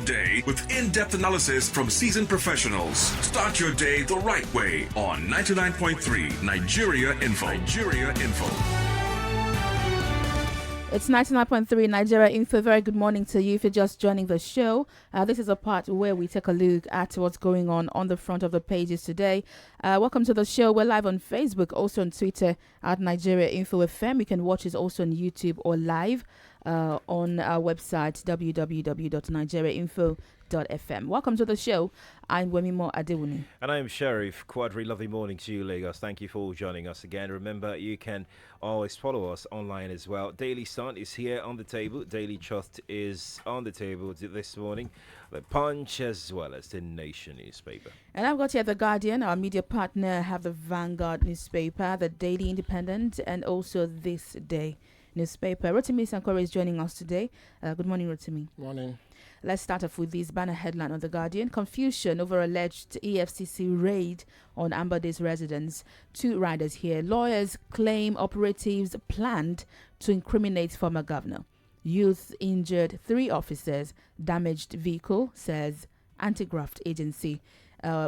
day with in-depth analysis from seasoned professionals. Start your day the right way on 99.3 Nigeria Info. Nigeria Info. It's 99.3 Nigeria Info. Very good morning to you if you're just joining the show. This is a part where we take a look at what's going on the front of the pages today. Welcome to the show. We're live on Facebook, also on Twitter at Nigeria Info FM. You can watch us also on YouTube or live on our website www.nigeriainfo.fm. Welcome to the show. I'm Wemimo Adewuni. And I'm Sheriff Quadry. Lovely morning to you, Lagos. Thank you for joining us again. Remember, you can always follow us online as well. Daily Sun is here on the table. Daily Trust is on the table this morning. The Punch as well as the Nation newspaper. And I've got here the Guardian, our media partner, have the Vanguard newspaper, the Daily Independent, and also This Day newspaper. Rotimi Sankore is joining us today. Good morning, Rotimi. Morning. Let's start off with this banner headline on The Guardian. Confusion over alleged EFCC raid on Ambade's residence. Two riders here. Lawyers claim operatives planned to incriminate former governor. Youth injured, 3 officers. Damaged vehicle, says anti-graft agency.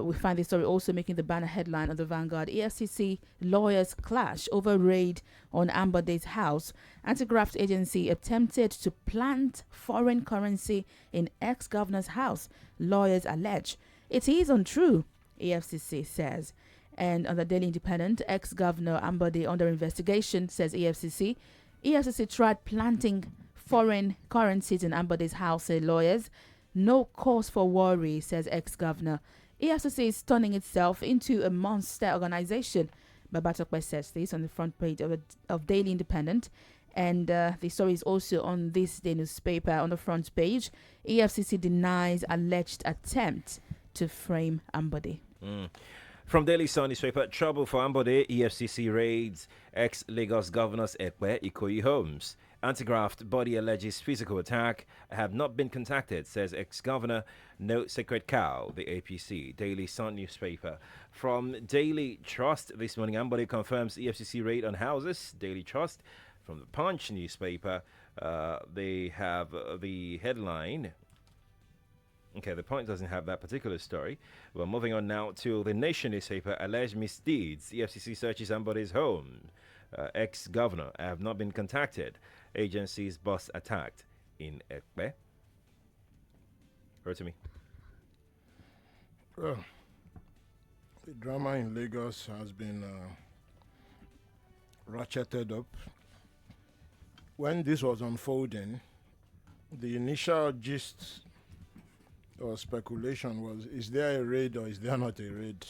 We find this story also making the banner headline on the Vanguard. EFCC lawyers clash over raid on Ambade's house. Anti-graft agency attempted to plant foreign currency in ex-governor's house. Lawyers allege it is untrue, EFCC says. And on the Daily Independent, ex-governor Ambade under investigation, says EFCC. EFCC tried planting foreign currencies in Ambade's house, say lawyers. No cause for worry, says ex-governor. EFCC is turning itself into a monster organization. Babatokwe says this on the front page of Daily Independent. And the story is also on This Day newspaper on the front page. EFCC denies alleged attempt to frame Ambode. From Daily Sun newspaper, trouble for Ambode, EFCC raids ex-Lagos governor's Ekpe Ikoyi homes. Anti-graft body alleges physical attack. Have not been contacted, says ex-governor. No sacred cow, the APC. Daily Sun newspaper. From Daily Trust this morning, Ambode confirms EFCC raid on houses. Daily Trust. From the Punch newspaper, they have the headline. Okay, the Punch doesn't have that particular story. We're moving on now to the Nation newspaper. Alleged misdeeds. EFCC searches Ambade's home. Ex-governor have not been contacted. Agency's bus attacked in Ekpe. Rotimi. Well, the drama in Lagos has been ratcheted up. When this was unfolding, the initial gist or speculation was, is there a raid or is there not a raid?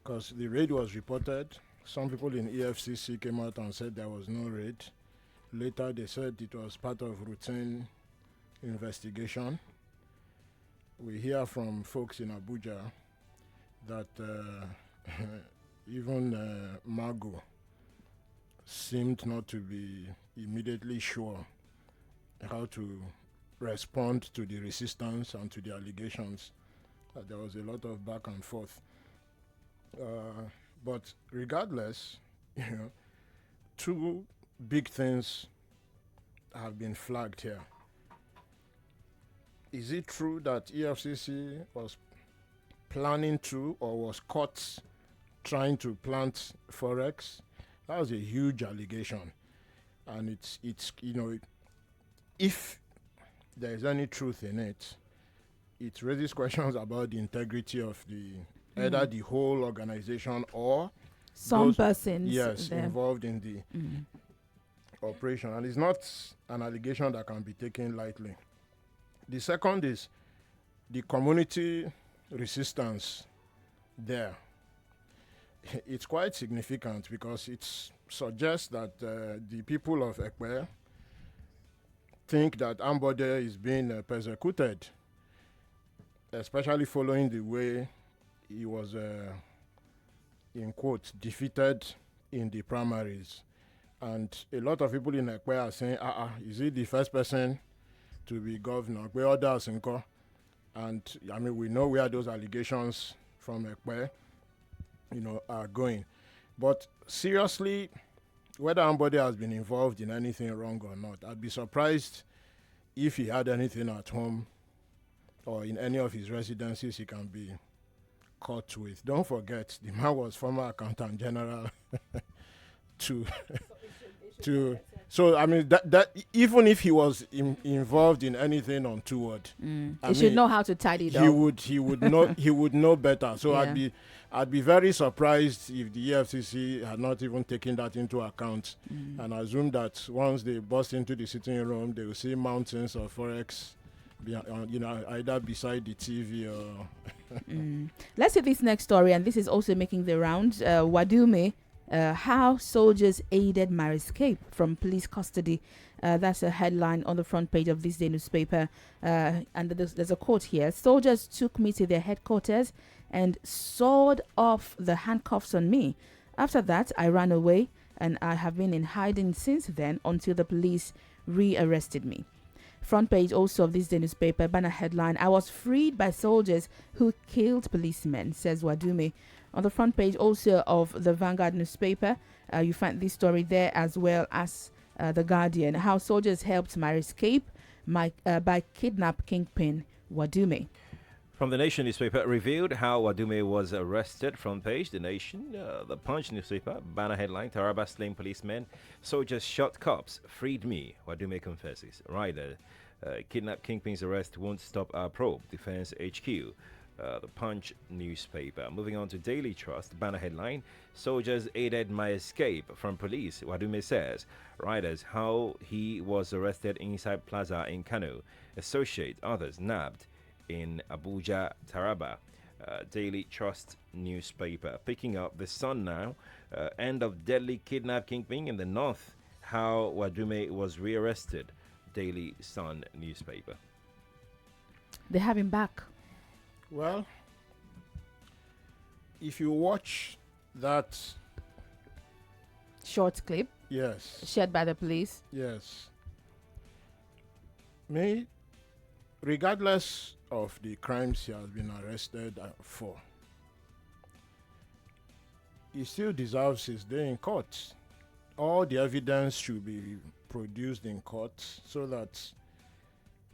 Because the raid was reported. Some people in EFCC came out and said there was no raid. Later, they said it was part of routine investigation. We hear from folks in Abuja that even Mago seemed not to be immediately sure how to respond to the resistance and to the allegations. There was a lot of back and forth. But regardless, two big things have been flagged here. Is it true that EFCC was planning to or was caught trying to plant Forex? That was a huge allegation. And it's if there is any truth in it, it raises questions about the integrity of either the whole organization or some persons involved in the operation. And it's not an allegation that can be taken lightly. The second is the community resistance there. It's quite significant because it suggests that the people of Ekpe think that Ambode is being persecuted, especially following the way he was, in quotes, defeated in the primaries. And a lot of people in Ekpe are saying, is he the first person to be governor? Ekpe others, and I mean, we know where those allegations from Ekpe, are going. But seriously, whether Ambode has been involved in anything wrong or not, I'd be surprised if he had anything at home or in any of his residencies he can be caught with. Don't forget, the man was former accountant general to so I mean that even if he was involved in anything untoward, He should know how to tidy it up. he would know better. So Yeah. I'd be very surprised if the EFCC had not even taken that into account and assume that once they bust into the sitting room, they will see mountains of forex, either beside the TV or. Let's see this next story, and this is also making the rounds. Wadumi, how soldiers aided my escape from police custody. That's a headline on the front page of this day newspaper. And there's a quote here. Soldiers took me to their headquarters and sawed off the handcuffs on me. After that, I ran away, and I have been in hiding since then until the police rearrested me. Front page also of this day newspaper, banner headline, I was freed by soldiers who killed policemen, says Wadumi. On the front page also of the Vanguard newspaper, you find this story there, as well as The Guardian, how soldiers helped my escape by kidnap kingpin Wadumi. From the Nation newspaper, revealed how Wadume was arrested. Front page, The Nation. The Punch newspaper, banner headline, Taraba slain policemen, soldiers shot cops, freed me, Wadume confesses. Rider, kidnap kingpin's arrest won't stop our probe, Defense HQ. The Punch newspaper. Moving on to Daily Trust, banner headline, soldiers aided my escape from police, Wadume says. Riders, how he was arrested inside Plaza in Kano. Associate, others nabbed in Abuja, Taraba. Daily Trust newspaper. Picking up The Sun now, end of deadly kidnap kingpin in the north, how Wadume was rearrested. Daily Sun newspaper. They have him back. Well, if you watch that, Short clip yes, shared by the police. yes, regardless of the crimes he has been arrested for, he still deserves his day in court. All the evidence should be produced in court so that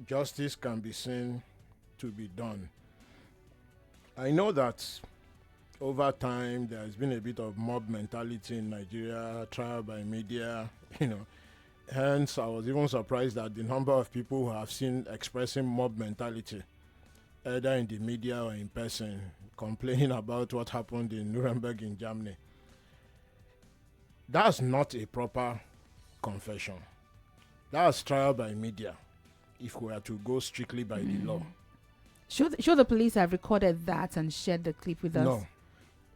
justice can be seen to be done. I know that over time there has been a bit of mob mentality in Nigeria, trial by media, Hence, I was even surprised at the number of people who have seen expressing mob mentality, either in the media or in person, complaining about what happened in Nuremberg in Germany. That's not a proper confession. That's trial by media, if we are to go strictly by the law. Should the police have recorded that and shared the clip with us? No.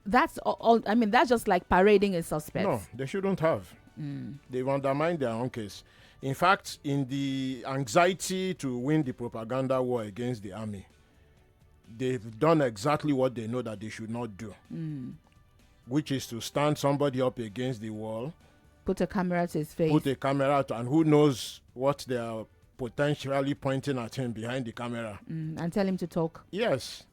That's all. I mean, that's just like parading a suspect. No, they shouldn't have. They've undermined their own case. In fact, in the anxiety to win the propaganda war against the army, they've done exactly what they know that they should not do, which is to stand somebody up against the wall, Put a camera to his face. put a camera out, and who knows what they are potentially pointing at him behind the camera. And tell him to talk. Yes.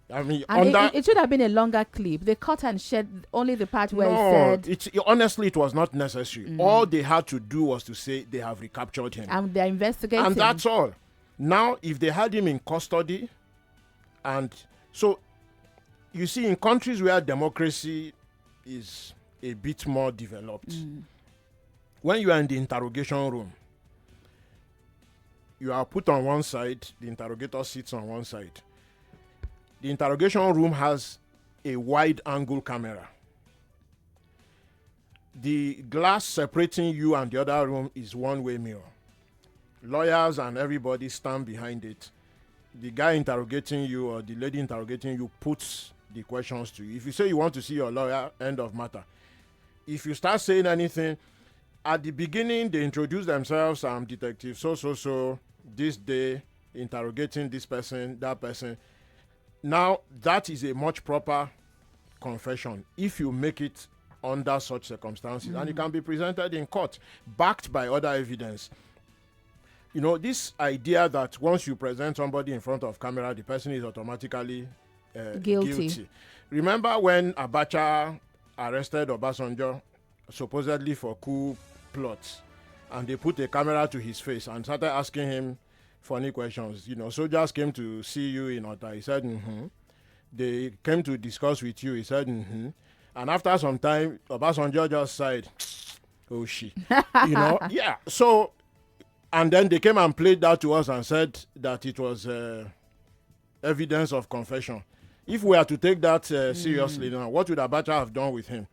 I mean, And it should have been a longer clip. They cut and shed only the part where he said. Honestly, it was not necessary. All they had to do was to say they have recaptured him. And they're investigating. And that's all. Now, if they had him in custody, and so, you see, in countries where democracy is a bit more developed, when you are in the interrogation room, you are put on one side, the interrogator sits on one side. The interrogation room has a wide angle camera. The glass separating you and the other room is one-way mirror. Lawyers and everybody stand behind it. The guy interrogating you or the lady interrogating you puts the questions to you. If you say you want to see your lawyer, end of matter. If you start saying anything, at the beginning they introduce themselves, I'm detective so, this day, interrogating this person, that person. Now, that is a much proper confession if you make it under such circumstances, and it can be presented in court, backed by other evidence. You know, this idea that once you present somebody in front of camera, the person is automatically guilty. Remember when Abacha arrested Obasanjo, supposedly for coup plots, and they put a camera to his face and started asking him funny questions. Soldiers came to see you in Ota. He said, They came to discuss with you. He said, And after some time, Obasanjo just said, oh, she. Yeah. So, and then they came and played that to us and said that it was evidence of confession. If we are to take that seriously, what would Abacha have done with him?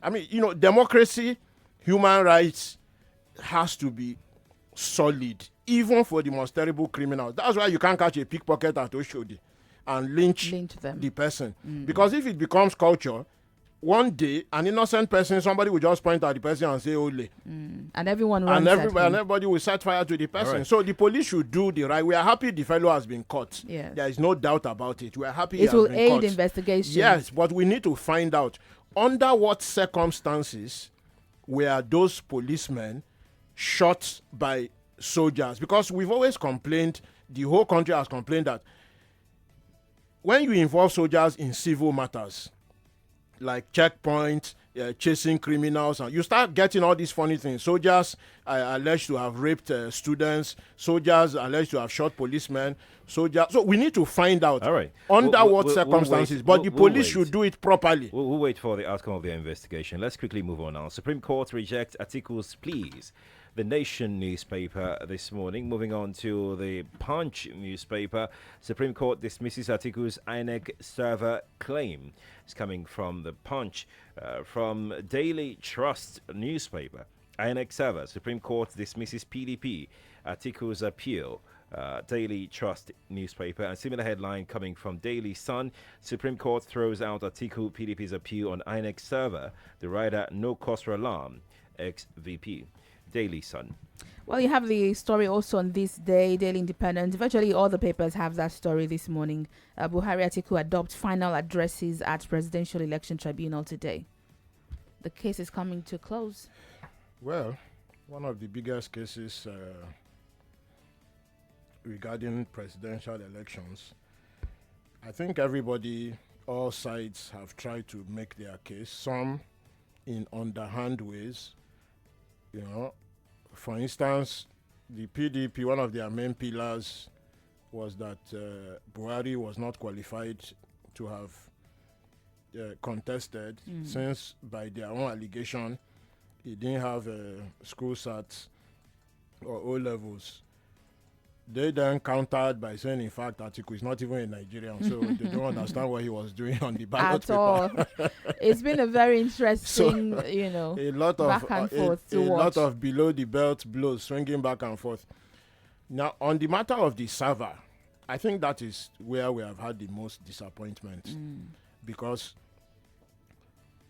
I mean, democracy, human rights has to be solid, even for the most terrible criminals. That's why you can't catch a pickpocket at Oshodi and lynch the person. Because if it becomes culture, one day an innocent person, somebody will just point at the person and say Ole. And everyone runs and everybody will set fire to the person. Right. So the police should do the right. We are happy the fellow has been caught. Yes. There is no doubt about it. We are happy it will has been aid investigation. Yes, but we need to find out under what circumstances were those policemen shot by soldiers. Because we've always complained, the whole country has complained that when you involve soldiers in civil matters, like checkpoints, chasing criminals, and you start getting all these funny things. Soldiers alleged to have raped students. Soldiers alleged to have shot policemen. So we need to find out under what circumstances. But the police should do it properly. We'll wait for the outcome of their investigation. Let's quickly move on now. Supreme Court rejects Atiku's pleas. The Nation newspaper this morning. Moving on to the Punch newspaper. Supreme Court dismisses Atiku's INEC server claim. It's coming from the Punch. From Daily Trust newspaper. INEC server. Supreme Court dismisses PDP. Atiku's appeal. Daily Trust newspaper. And similar headline coming from Daily Sun. Supreme Court throws out Atiku PDP's appeal on INEC server. The rider no cause for alarm. Ex-VP. Daily Sun. Well, you have the story also on this day, Daily Independent. Virtually all the papers have that story this morning. Buhari Atiku adopt final addresses at Presidential Election Tribunal today. The case is coming to a close. Well, one of the biggest cases regarding presidential elections. I think everybody, all sides have tried to make their case, some in underhand ways. For instance, the PDP, one of their main pillars was that Buhari was not qualified to have contested since, by their own allegation, he didn't have school sats or O levels. They then countered by saying, in fact, Atiku is not even a Nigerian, so they don't understand what he was doing on the ballot paper. All. It's been a very interesting, a lot back of and forth a lot of below the belt blows swinging back and forth. Now, on the matter of the server, I think that is where we have had the most disappointment because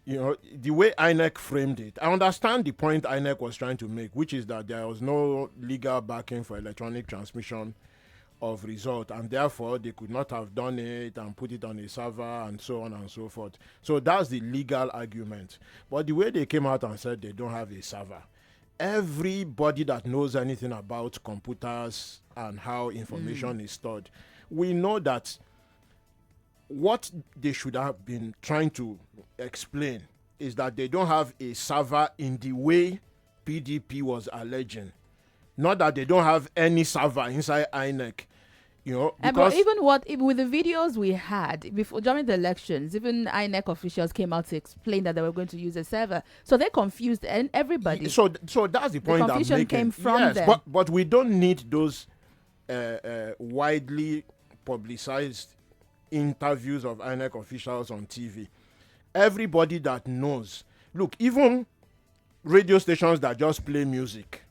the way INEC framed it, I understand the point INEC was trying to make, which is that there was no legal backing for electronic transmission of result, and therefore they could not have done it and put it on a server and so on and so forth. So that's the legal argument. But the way they came out and said they don't have a server, everybody that knows anything about computers and how information is stored, we know that what they should have been trying to explain is that they don't have a server in the way PDP was alleging. Not that they don't have any server inside INEC. But even with the videos we had before during the elections, even INEC officials came out to explain that they were going to use a server. So they confused and everybody. So that's the point the confusion I'm making. Came from them. But we don't need those widely publicized interviews of INEC officials on TV. Everybody that knows, look, even radio stations that just play music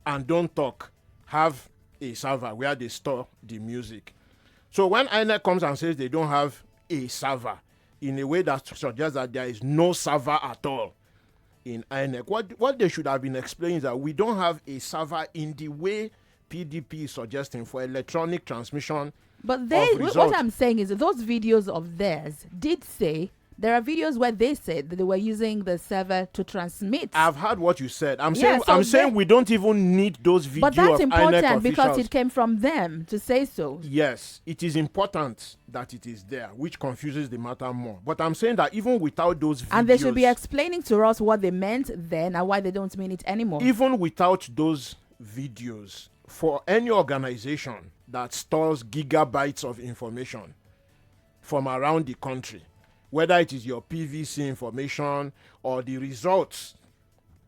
and don't talk have a server where they store the music. So when INEC comes and says they don't have a server in a way that suggests that there is no server at all in INEC, what they should have been explaining is that we don't have a server in the way PDP is suggesting for electronic transmission. But what I'm saying is that those videos of theirs did say there are videos where they said that they were using the server to transmit. I've heard what you said. I'm saying we don't even need those videos. But that's of important INEC because officials. it came from them to say so. Yes, it is important that it is there, which confuses the matter more. But I'm saying that even without those videos, and they should be explaining to us what they meant then and why they don't mean it anymore. Even without those videos, for any organization that stores gigabytes of information from around the country, whether it is your PVC information or the results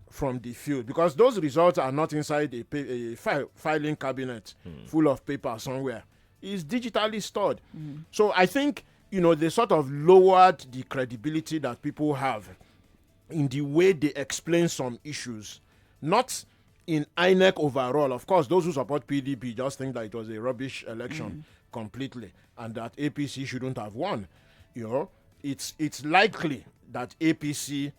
from the field, because those results are not inside a filing cabinet full of paper somewhere. It's digitally stored. So I think, they sort of lowered the credibility that people have in the way they explain some issues, not in INEC overall. Of course, those who support PDP just think that it was a rubbish election completely and that APC shouldn't have won. It's likely that APC,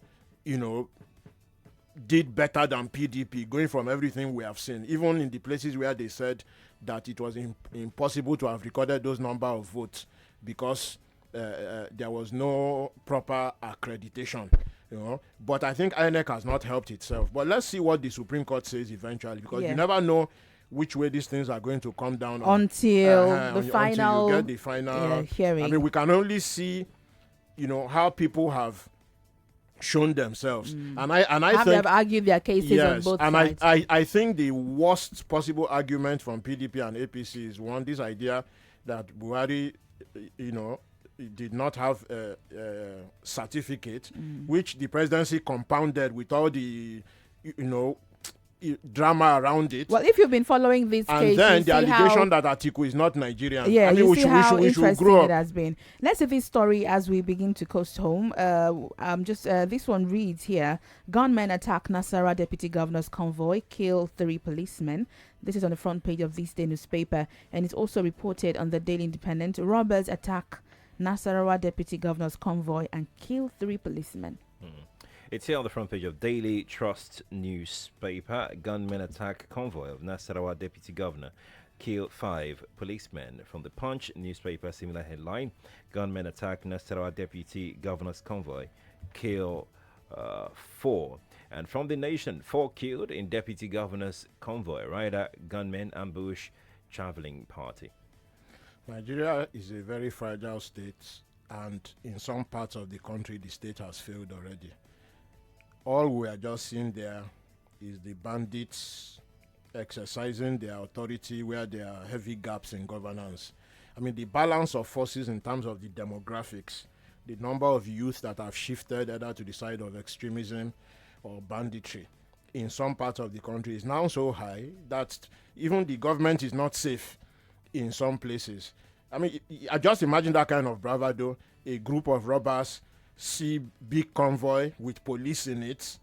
did better than PDP, going from everything we have seen, even in the places where they said that it was impossible to have recorded those number of votes because there was no proper accreditation. But I think INEC has not helped itself. But let's see what the Supreme Court says eventually, because you never know which way these things are going to come down until the final, until you get the final hearing. I mean, we can only see, how people have shown themselves, and I think they've argued their cases on both sides. I think the worst possible argument from PDP and APC is this idea that Buhari, did not have a certificate, which the presidency compounded with all the, drama around it. Well, if you've been following this and case, then the allegation that Atiku is not Nigerian. Yeah, I mean, you see how we should interesting grow it up. has been. Let's see this story as we begin to coast home. This one reads here: gunmen attack Nasarawa deputy governor's convoy, kill 3 policemen. This is on the front page of this day newspaper, and it's also reported on the Daily Independent. Robbers attack Nasarawa deputy governor's convoy and kill 3 policemen. It's here on the front page of Daily Trust newspaper. Gunmen attack convoy of Nasarawa deputy governor, kill 5 policemen. From the Punch newspaper, similar headline: gunmen attack Nasarawa deputy governor's convoy, kill 4. And from the Nation, 4 killed in deputy governor's convoy. Rider gunmen ambush traveling party. Nigeria is a very fragile state, and in some parts of the country, the state has failed already. All we are just seeing there is the bandits exercising their authority where there are heavy gaps in governance. I mean, the balance of forces in terms of the demographics, the number of youth that have shifted either to the side of extremism or banditry in some parts of the country is now so high that even the government is not safe in some places. I mean, I just imagine that kind of bravado, a group of robbers see big convoy with police in it,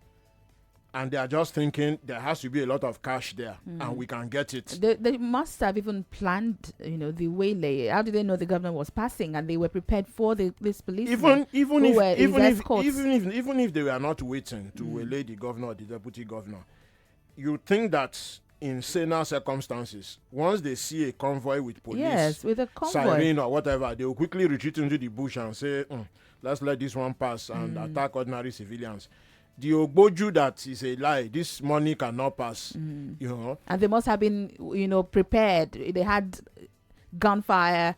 and they are just thinking there has to be a lot of cash there and we can get it. They must have even planned, the waylay. How did they know the governor was passing and they were prepared for this policeman? Even if they were not waiting to waylay the governor or the deputy governor, you think that in saner circumstances, once they see a convoy with police, with a convoy, siren or whatever, they will quickly retreat into the bush and say, let's let this one pass and attack ordinary civilians. The Ogboju that is a lie, this money cannot pass, And they must have been, prepared. They had gunpowder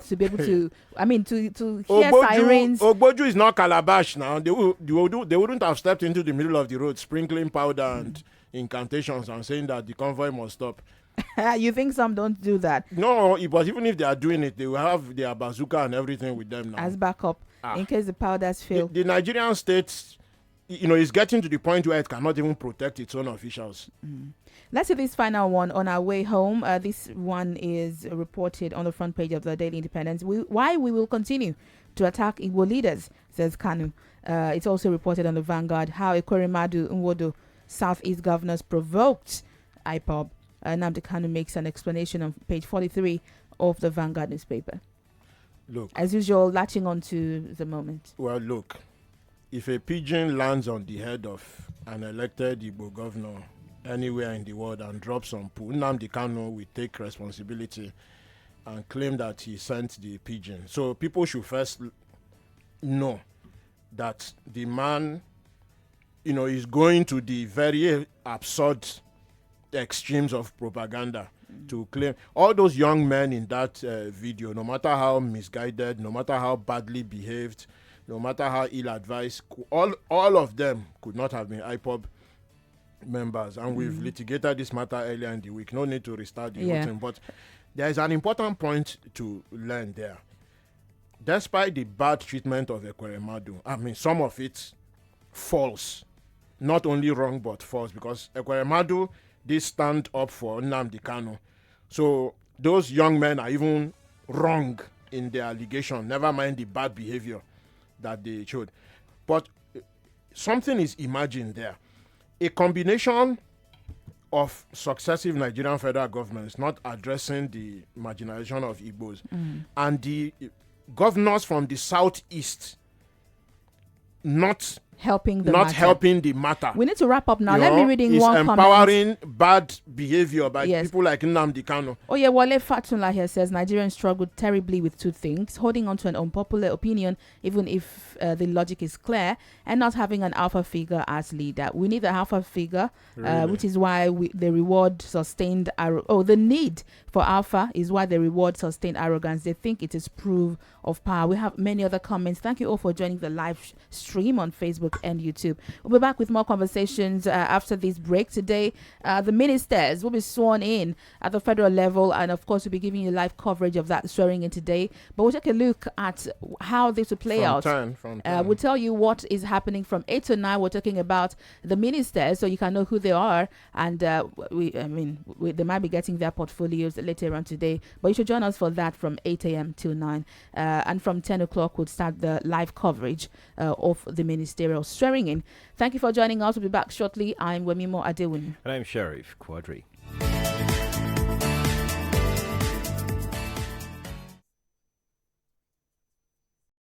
to be able to, to hear sirens. Ogboju is not Calabash now. They wouldn't have stepped into the middle of the road, sprinkling powder and incantations and saying that the convoy must stop. You think some don't do that? No, but even if they are doing it, they will have their bazooka and everything with them now. As backup, in case the powders fail. The Nigerian state, is getting to the point where it cannot even protect its own officials. Let's see this final one on our way home. This one is reported on the front page of the Daily Independent. Why we will continue to attack Igbo leaders, says Kanu. It's also reported on the Vanguard how Ekweremadu Nwodo Southeast governors provoked IPOB. Nnamdi Kanu makes an explanation on page 43 of the Vanguard newspaper. Look, as usual, latching on to the moment. Well, look, if a pigeon lands on the head of an elected Igbo governor anywhere in the world and drops some poo, Nnamdi Kanu will take responsibility and claim that he sent the pigeon. So people should first know that the man, is going to the very absurd extremes of propaganda to claim. All those young men in that video, no matter how misguided, no matter how badly behaved, no matter how ill-advised, all of them could not have been IPOB members, and we've litigated this matter earlier in the week. No need to restart the whole Yeah. thing, but there is an important point to learn there. Despite the bad treatment of Ekweremadu, I mean, some of it false, not only wrong but false, because Ekweremadu did stand up for Nnamdi Kanu. So those young men are even wrong in their allegation, never mind the bad behavior that they showed. But something is imagined there. A combination of successive Nigerian federal governments not addressing the marginalization of Igbos and the governors from the southeast not helping the not matter. helping the matter. We need to wrap up now. You Let know, me read in it's one comment. empowering bad behavior by Yes. people like Nnamdi Kanu. Oh yeah, Wale Fatunla here says Nigerians struggle terribly with two things: holding on to an unpopular opinion, even if the logic is clear, and not having an alpha figure as leader. We need an alpha figure, Really? which is why they reward sustained the need for alpha is why they reward sustained arrogance. They think it is proof of power. We have many other comments. Thank you all for joining the live stream on Facebook and YouTube. We'll be back with more conversations after this break. Today, the ministers will be sworn in at the federal level, and of course, we'll be giving you live coverage of that swearing in today. But we'll take a look at how this will play out. From 10. We'll tell you what is happening from 8 to 9. We're talking about the ministers, so you can know who they are, and they might be getting their portfolios later on today. But you should join us for that from 8 a.m. till 9, and from 10 o'clock we'll start the live coverage of the ministerial swearing in. Thank you for joining us. We'll be back shortly. I'm Wemimo Adewuni. And I'm Sheriff Quadry.